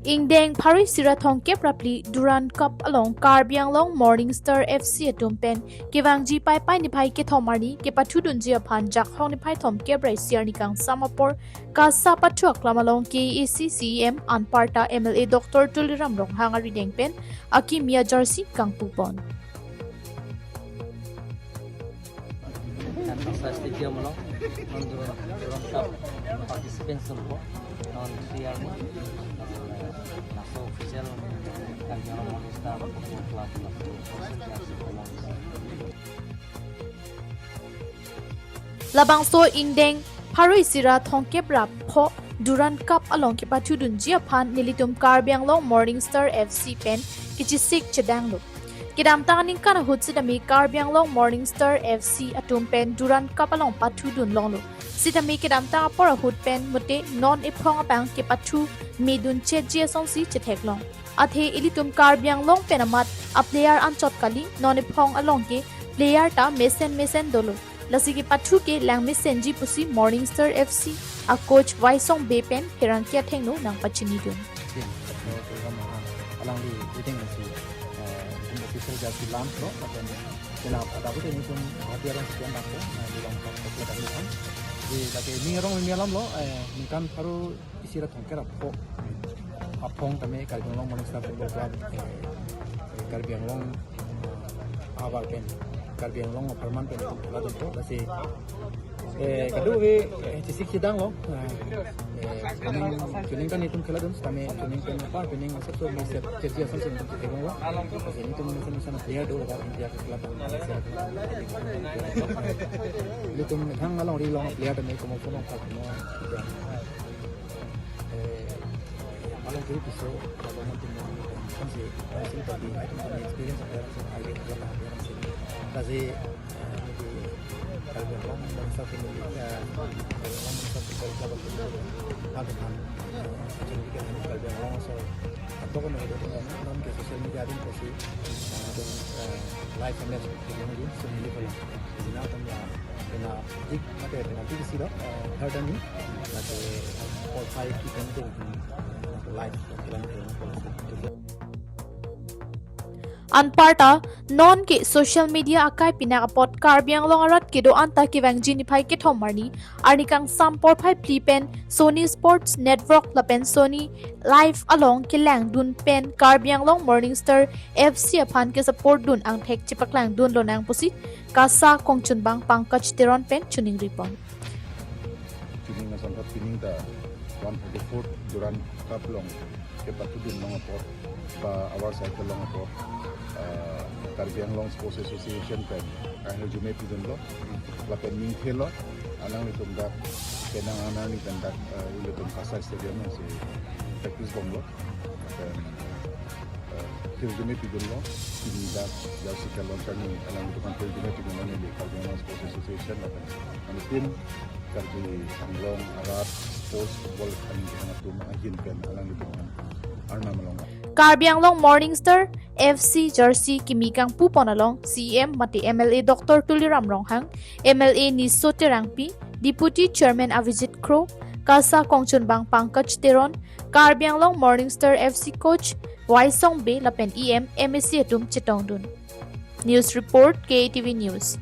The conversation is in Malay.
Ingdeng Paris Sirathong Keprapli Durand Cup along Karbi Anglong Morning Star FC atumpen Kevangji Pai Pai Nipai Kethomarni Kepathu dunji aphan jak hong nipai thom Kebrai Siarni Kang Samapor Kasa Pathu Aklamalong KACCM Anparta MLA Dr. Tuliram Rong Hangari Dengpen Aki Mia Jersey Kangpu Pon Stadium lo, Durand Cup participants lo, non siar mo, naso official kanya mo staff club Labang so Ingdeng Paris Sirathong Kepra Pho Durand Cup along Kepathu dunji aphan nilitum Karbi Anglong Morning Star FC pen kichisik chedang lo Kidam taning kana hutsidami Karbi Anglong Morning Star FC atum pen Durand Cup along Pathu dun longlo sidami kidam ta por hut pen mute non iphong apang ke Pathu midun chejia songsi chetheklong athe ilitum Karbi Anglong penamat a player anchot kali non iphong along ke player ta mesen dolo lasigi Pathu ke lang mesenji pusi Morning Star FC a coach Waisong Bepen herangkia thengno nang pachini dun alang di wedding official jersey lamp lo dan kena ada pun ini pun hati orang sekian bangsa di dalam klub kami kan di lagi ni orang ni alam lo kan baru isirat thongker apong kami Karbi Anglong Morning Star Football Club Karbi Anglong awal pen Karbi Anglong perman pen lah tentu masih kedua sisik sidang lo kuning kan itu kelihatan kami kuning kan apa kuning masuk tu masih kerja sampai untuk tengok lo masih itu macam player dulu kan India kelihatan itu hang along di long player dan itu mau pun tak mau along tu bisa kalau mungkin masih tapi itu experience ada ada kelihatan masih Karbi Anglong Morning Star Football Club akan jadi Karbi Anglong so atau kan ada dalam ke sosial media ada pasti live and jadi semua kalau sini akan ya kena jik ada nanti di sini third ini nanti all five kita nanti live dan Anparta non ke social media akai pinakapot Karbi Anglong arat kedo anta ke wangji nipai ke thomarni arnikang sampor phai plipen Sony Sports Network lapen Sony live along ke lang dun pen Karbi Anglong Morning Star FC aphan ke support dun ang thek chipaklang dun lonang pusi kasa kongchun bang pangkaj teron pen chuning ripon Chuning na sampat pining da 144 Durand Cup long kepathu dun long apot ba our cycle long apot Karbi Anglong Sports Association pen kahil jume pidun lo lapen ming thelo alang nitum da kenang ana ni kan da uletum kasar stadium si practice bom lo kahil jume pidun lo ini da jauh kalon kami alang nitum kahil jume pidun lo ni Karbi Anglong Sports Association lapen anitin Karbi Anglong Arat Sports Football kan atum ahin pen alang nitum arna malong Karbi Anglong Morning Star FC Jersey Kimikang Puponalong CM Mati MLA Dr. Tuliram Ronghang MLA Niso Terangpi Deputy Chairman Avijit Crow Kasa Kongchun Bang Pankaj Teron Karbi Anglong Morning Star FC Coach Waisong Be Lapen EM MSC Atum Chitongdun News Report KTV News